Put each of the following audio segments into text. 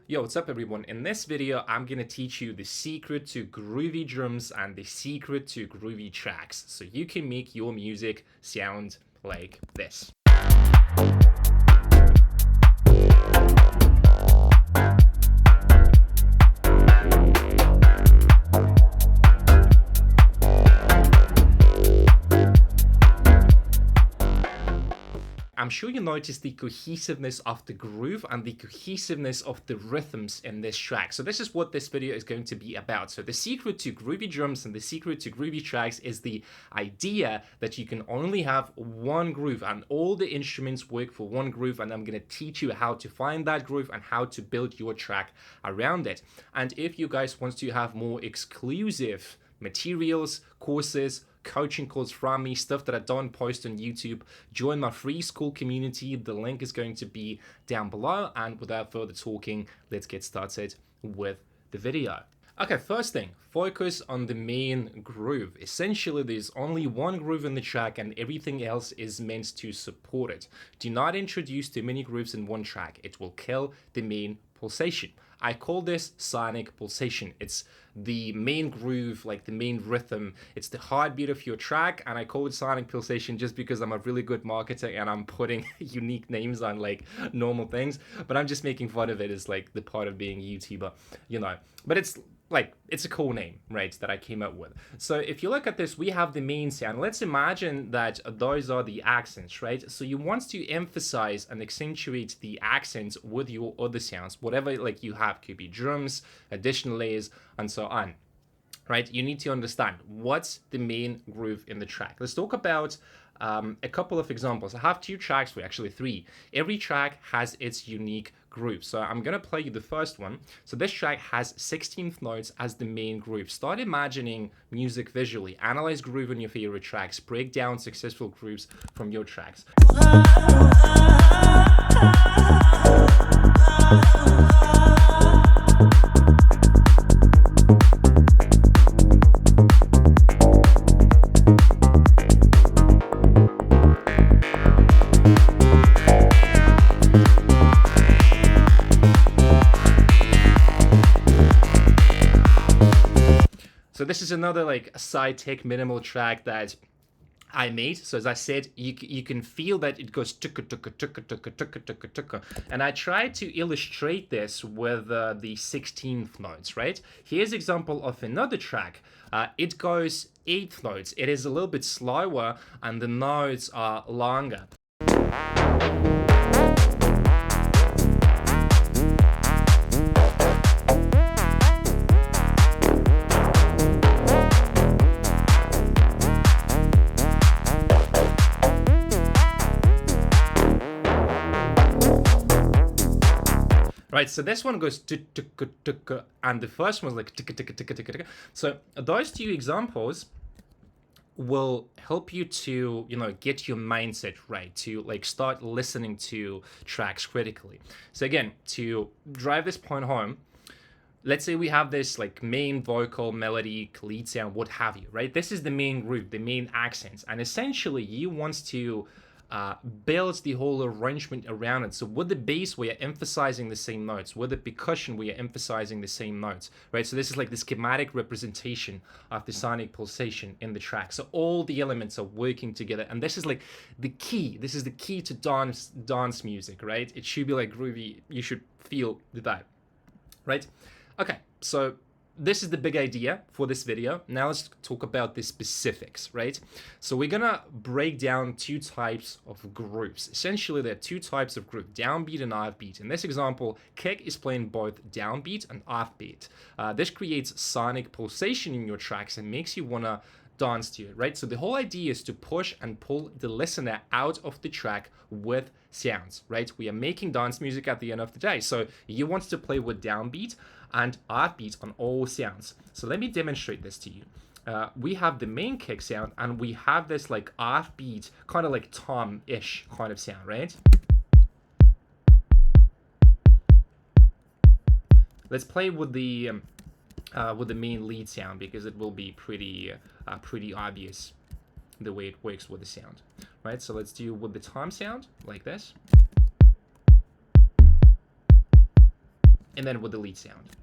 Yo, what's up everyone? In this video, I'm gonna teach you the secret to groovy drums and the secret to groovy tracks so you can make your music sound like this. I'm sure you noticed the cohesiveness of the groove and the cohesiveness of the rhythms in this track. So this is what this video is going to be about. So the secret to groovy drums and the secret to groovy tracks is the idea that you can only have one groove and all the instruments work for one groove, and I'm going to teach you how to find that groove and how to build your track around it. And if you guys want to have more exclusive materials, courses, coaching calls from me, stuff that I don't post on YouTube, join my free school community. The link is going to be down below. And without further talking, let's get started with the video. Okay, first thing, focus on the main groove. Essentially, there's only one groove in the track and everything else is meant to support it. Do not introduce too many grooves in one track. It will kill the main pulsation. I call this sonic pulsation. It's the main groove, like the main rhythm. It's the heartbeat of your track, and I call it sonic pulsation just because I'm a really good marketer and I'm putting unique names on like normal things, but I'm just making fun of it as like the part of being a YouTuber, you know. But it's like, it's a cool name, right, that I came up with. So if you look at this, we have the main sound. Let's imagine that those are the accents, right? So you want to emphasize and accentuate the accents with your other sounds, whatever like you have, could be drums, additional layers, and so on, right? You need to understand what's the main groove in the track. Let's talk about a couple of examples. I have two tracks for actually three. Every track has its unique groove. So I'm gonna play you the first one. So this track has 16th notes as the main groove. Start imagining music visually. Analyze groove in your favorite tracks. Break down successful grooves from your tracks. So this is another like side tech minimal track that I made. So as I said, you can feel that it goes tukka tukka tukka tukka tukka tukka tukka, and I tried to illustrate this with the 16th notes, right? Here's an example of another track. It goes 8th notes. It is a little bit slower and the notes are longer. Right, so this one goes and the first one's like ticka. So those two examples will help you to, you know, get your mindset right, to like start listening to tracks critically. So again, to drive this point home, let's say we have this like main vocal, melody, lead sound, what have you, right? This is the main groove, the main accents, and essentially you want to builds the whole arrangement around it. So with the bass, we are emphasizing the same notes. With the percussion, we are emphasizing the same notes, right? So this is like the schematic representation of the sonic pulsation in the track. So all the elements are working together, and this is like the key. This is the key to dance music, right? It should be like groovy. You should feel the vibe, right? Okay, so this is the big idea for this video. Now let's talk about the specifics, right? So we're gonna break down two types of grooves. Essentially, there are two types of groove, downbeat and offbeat. In this example, kick is playing both downbeat and offbeat. This creates sonic pulsation in your tracks and makes you wanna dance to it, right? So the whole idea is to push and pull the listener out of the track with sounds, right? We are making dance music at the end of the day. So you want to play with downbeat and offbeat on all sounds. So let me demonstrate this to you. We have the main kick sound and we have this like offbeat, kind of like tom-ish kind of sound, right? Let's play with the main lead sound because it will be pretty obvious the way it works with the sound, right? So let's do with the tom sound like this. and then with the lead sound.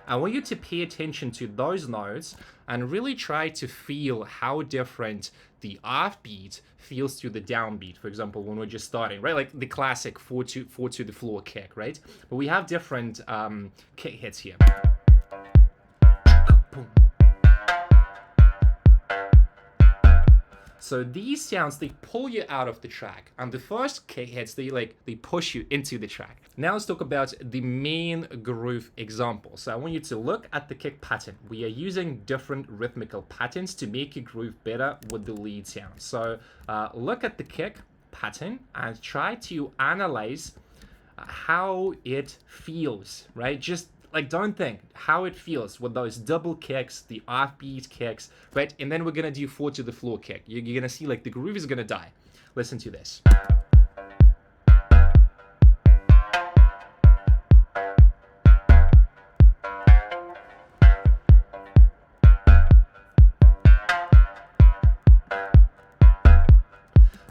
I want you to pay attention to those notes and really try to feel how different the offbeat feels to the downbeat. For example, when we're just starting, right? Like the classic four to the floor kick, right? But we have different kick hits here. Boom. So these sounds, they pull you out of the track, and the first kick hits, they push you into the track. Now let's talk about the main groove example. So I want you to look at the kick pattern. We are using different rhythmical patterns to make a groove better with the lead sound. So look at the kick pattern and try to analyze how it feels, right? Just like, don't think how it feels with those double kicks, the offbeat kicks, right? And then we're gonna do 4 to the floor kick. You're gonna see like the groove is gonna die. Listen to this.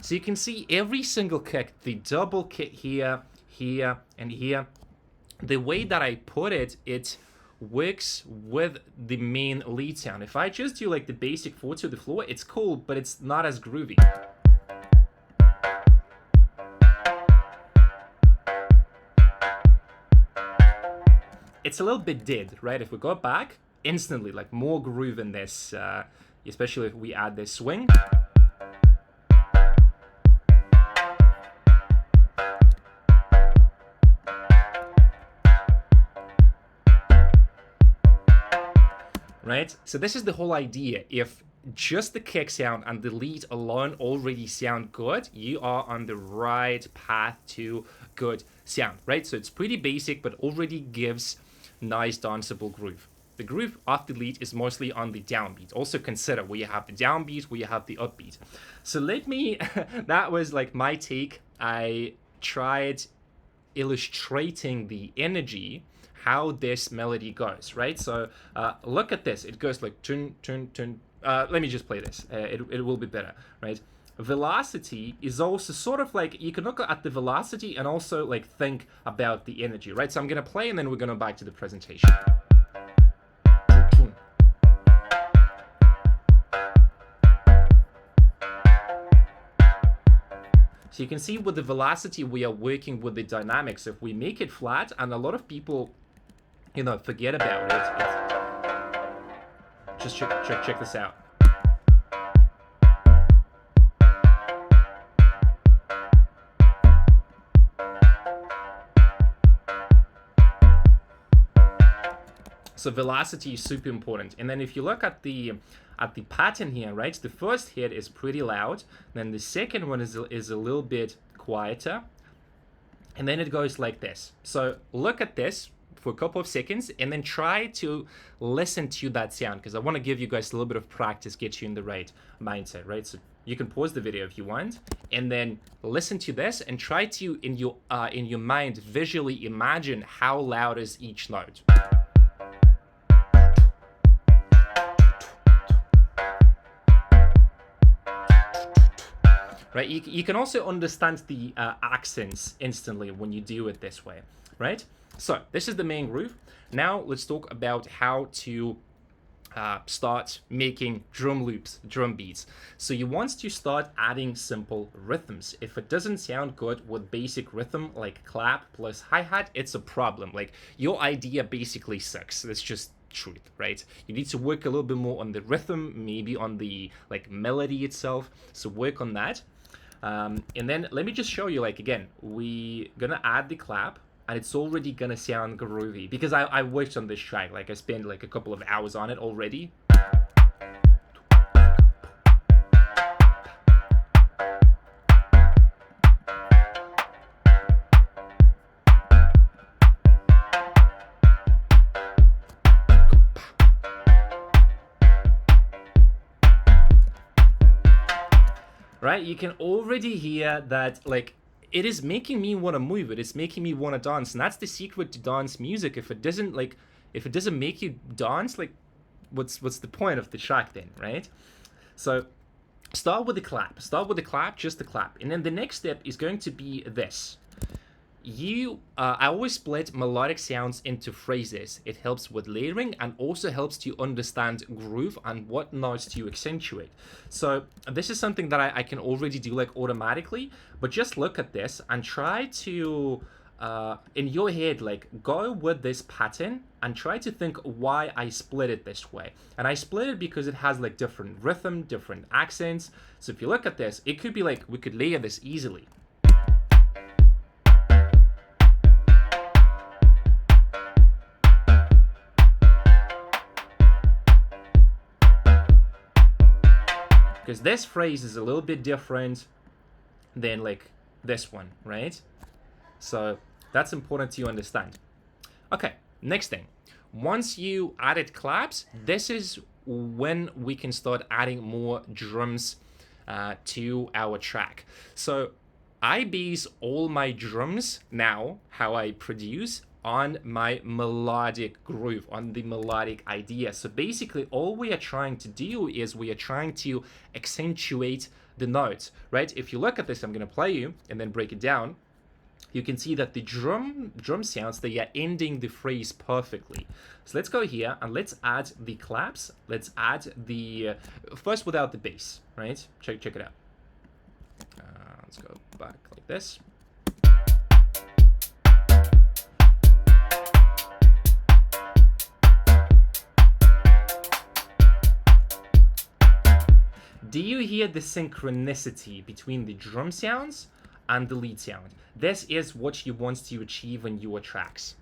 So you can see every single kick, the double kick here, here, and here, the way that I put it, it works with the main lead sound. If I just do like the basic 4 to the floor, it's cool, but it's not as groovy. It's a little bit dead, right? If we go back, instantly, like more groove in this, especially if we add this swing. Right? So this is the whole idea. If just the kick sound and the lead alone already sound good, you are on the right path to good sound, right? So it's pretty basic, but already gives nice danceable groove. The groove of the lead is mostly on the downbeat. Also consider where you have the downbeat, where you have the upbeat. So let me, that was like my take. I tried illustrating the energy, how this melody goes, right? So look at this. It goes like tun, tun, tun. Let me just play this. It will be better, right? Velocity is also sort of like, you can look at the velocity and also like think about the energy, right? So I'm gonna play and then we're gonna back to the presentation. So you can see with the velocity, we are working with the dynamics. If we make it flat, and a lot of people, you know, forget about it. Just check this out. So velocity is super important. And then if you look at the pattern here, right? The first hit is pretty loud. Then the second one is a little bit quieter. And then it goes like this. So look at this for a couple of seconds and then try to listen to that sound, because I want to give you guys a little bit of practice, get you in the right mindset, right? So you can pause the video if you want and then listen to this and try to in your mind visually imagine how loud is each note. Right, you can also understand the accents instantly when you do it this way, right? So this is the main groove. Now let's talk about how to start making drum loops, drum beats. So you want to start adding simple rhythms. If it doesn't sound good with basic rhythm like clap plus hi-hat, it's a problem. Like your idea basically sucks. That's just truth, right? You need to work a little bit more on the rhythm, maybe on the like melody itself. So work on that. And then let me just show you, like, again, we gonna add the clap and it's already gonna sound groovy because I worked on this track. Like I spent like a couple of hours on it already. Right, you can already hear that, like, it is making me want to move. It is making me want to dance, and that's the secret to dance music. If it doesn't make you dance, like, what's the point of the track then, right? So Start with the clap. Start with the clap, just the clap. And then the next step is going to be this. I always split melodic sounds into phrases. It helps with layering and also helps to understand groove and what notes to accentuate. So this is something that I can already do like automatically, but just look at this and try to in your head, like go with this pattern and try to think why I split it this way. And I split it because it has like different rhythm, different accents. So if you look at this, it could be like we could layer this easily. Because this phrase is a little bit different than like this one, right? So that's important to understand. Okay, next thing. Once you added claps, this is when we can start adding more drums to our track. So I base all my drums now, how I produce, on my melodic groove, on the melodic idea. So basically all we are trying to do is we are trying to accentuate the notes, right? If you look at this, I'm going to play you and then break it down. You can see that the drum sounds, they are ending the phrase perfectly. So let's go here and let's add the claps. Let's add the first without the bass, right? Check it out. Let's go back like this. Do you hear the synchronicity between the drum sounds and the lead sound? This is what you want to achieve in your tracks.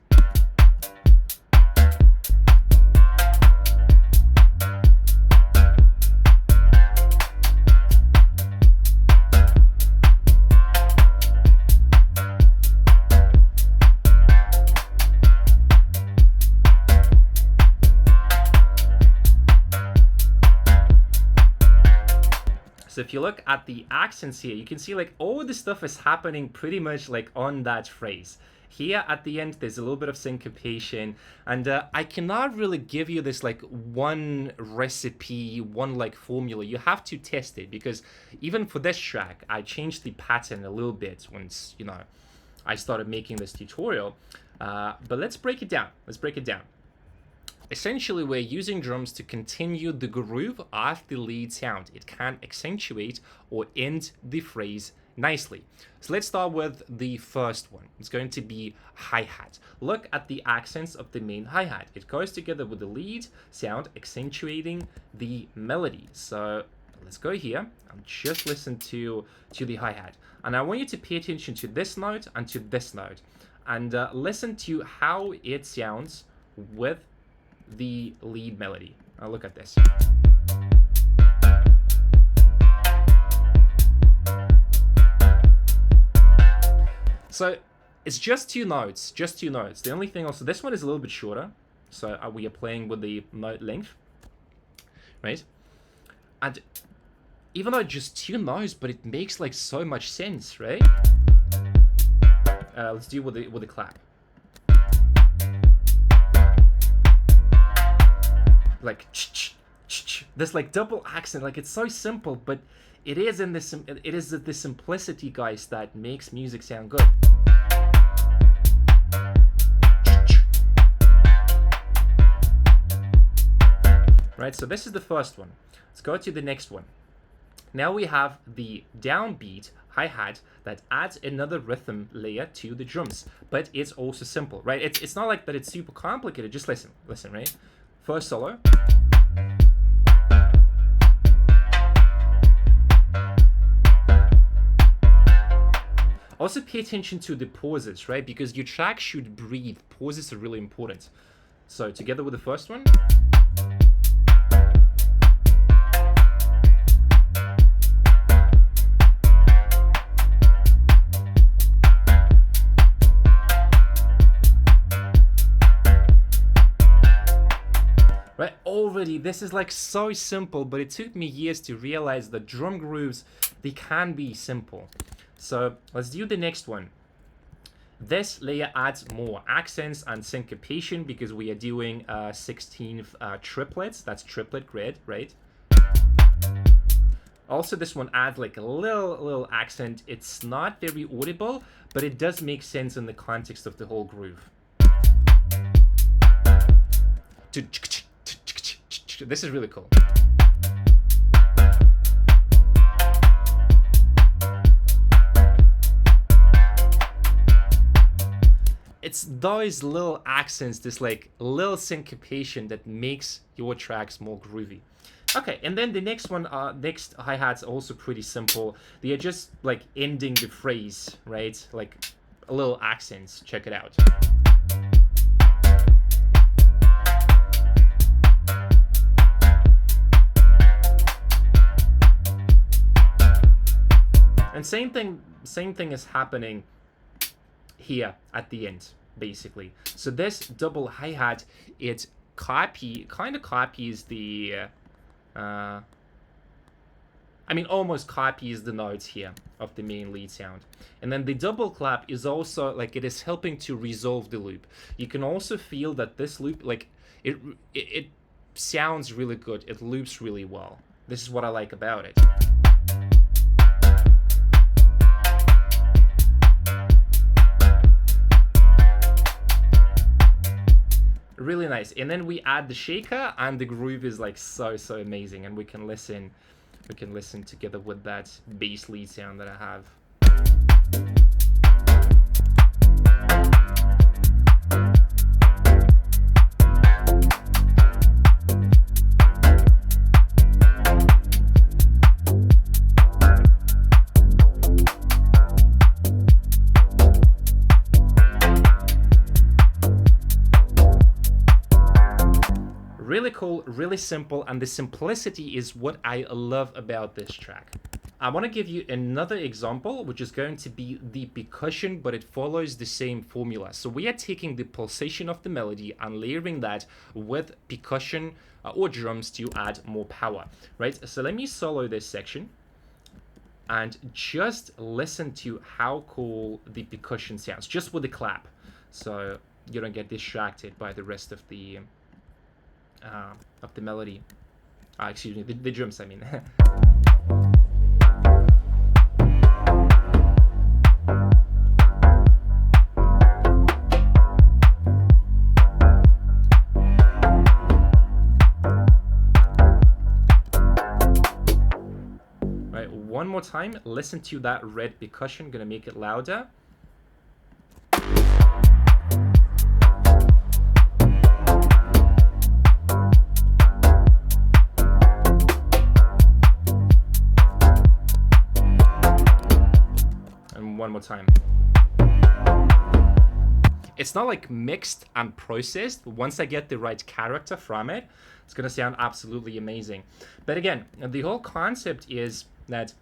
So if you look at the accents here, you can see like all the stuff is happening pretty much like on that phrase. Here at the end, there's a little bit of syncopation, and I cannot really give you this like one recipe, one like formula. You have to test it, because even for this track, I changed the pattern a little bit once, you know, I started making this tutorial. But let's break it down. Let's break it down. Essentially, we're using drums to continue the groove of the lead sound. It can accentuate or end the phrase nicely. So let's start with the first one. It's going to be hi-hat. Look at the accents of the main hi-hat. It goes together with the lead sound, accentuating the melody. So let's go here and just listen to the hi-hat. And I want you to pay attention to this note and to this note, and listen to how it sounds with the lead melody. Now look at this. So it's just two notes, just two notes. The only thing also, this one is a little bit shorter, so we are playing with the note length, right? And even though just two notes, but it makes like so much sense, right? Let's do with the clap. Like this like double accent, like it's so simple, but it is the simplicity, guys, that makes music sound good. Right, so this is the first one. Let's go to the next one. Now we have the downbeat hi-hat that adds another rhythm layer to the drums, but it's also simple, right? It's not like that it's super complicated. Just listen, right? First solo. Also pay attention to the pauses, right? Because your track should breathe. Pauses are really important. So together with the first one. Right, already this is like so simple, but it took me years to realize that drum grooves, they can be simple. So let's do the next one. This layer adds more accents and syncopation because we are doing 16th triplets. That's triplet grid, right? Also, this one adds like a little accent. It's not very audible, but it does make sense in the context of the whole groove. This is really cool. It's those little accents, this like little syncopation that makes your tracks more groovy. Okay, and then the next one, next hi-hat's also pretty simple. They are just like ending the phrase, right? Like a little accents. Check it out. And same thing is happening here at the end, basically. So this double hi-hat, it kind of copies the I mean, almost copies the notes here of the main lead sound. And then the double clap is also like, it is helping to resolve the loop. You can also feel that this loop, like it sounds really good. It loops really well. This is what I like about it. Really nice. And then we add the shaker, and the groove is like so amazing, and we can listen together with that bass lead sound that I have. Really cool, really simple, and the simplicity is what I love about this track. I want to give you another example, which is going to be the percussion, but it follows the same formula. So we are taking the pulsation of the melody and layering that with percussion or drums to add more power, right? So let me solo this section and just listen to how cool the percussion sounds, just with the clap, so you don't get distracted by the rest of the melody. Excuse me, the drums, I mean. Right, one more time, listen to that red percussion, gonna make it louder. One more time. It's not like mixed and processed. Once I get the right character from it, it's gonna sound absolutely amazing. But again, the whole concept is that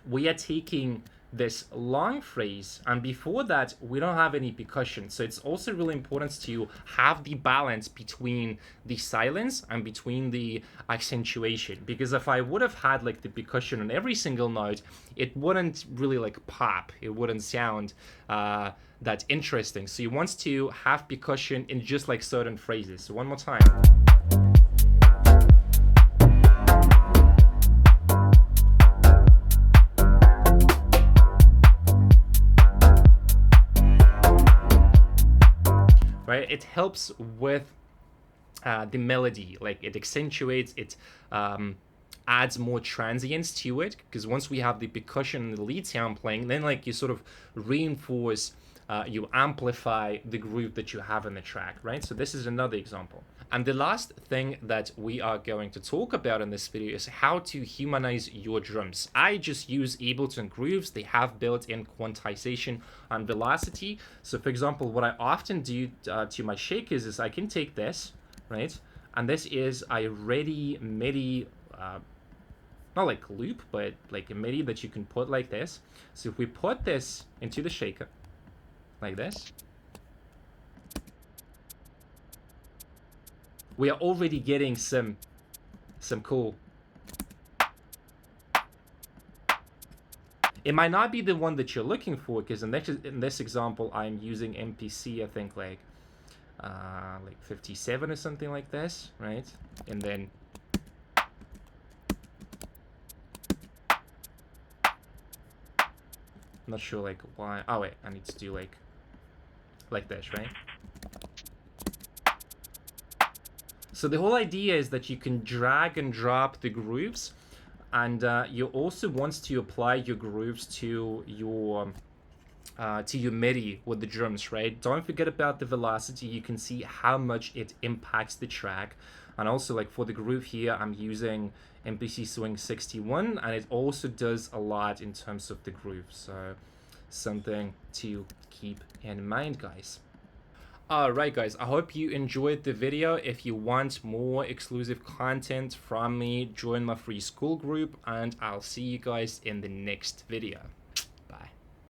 we are taking this long phrase, and before that we don't have any percussion, so it's also really important to have the balance between the silence and between the accentuation, because if I would have had like the percussion on every single note, it wouldn't really like pop, it wouldn't sound that interesting. So you want to have percussion in just like certain phrases. So one more time. Right? It helps with the melody, like it accentuates, it adds more transience to it, because once we have the percussion and the lead sound playing, then like you sort of reinforce, you amplify the groove that you have in the track, right? So this is another example. And the last thing that we are going to talk about in this video is how to humanize your drums. I just use Ableton Grooves. They have built-in quantization and velocity. So for example, what I often do to my shakers is I can take this, right? And this is a ready MIDI, not like loop, but like a MIDI that you can put like this. So if we put this into the shaker, like this, we are already getting some cool. It might not be the one that you're looking for, because in this example I'm using MPC, I think like 57 or something like this, right? And then Not sure like why. Oh wait, I need to do like this, right? So the whole idea is that you can drag and drop the grooves, and you also want to apply your grooves to your MIDI with the drums, right? Don't forget about the velocity. You can see how much it impacts the track. And also, like for the groove here, I'm using MPC Swing 61, and it also does a lot in terms of the groove. So something to keep in mind, guys. Alright guys, I hope you enjoyed the video. If you want more exclusive content from me, join my free school group, and I'll see you guys in the next video.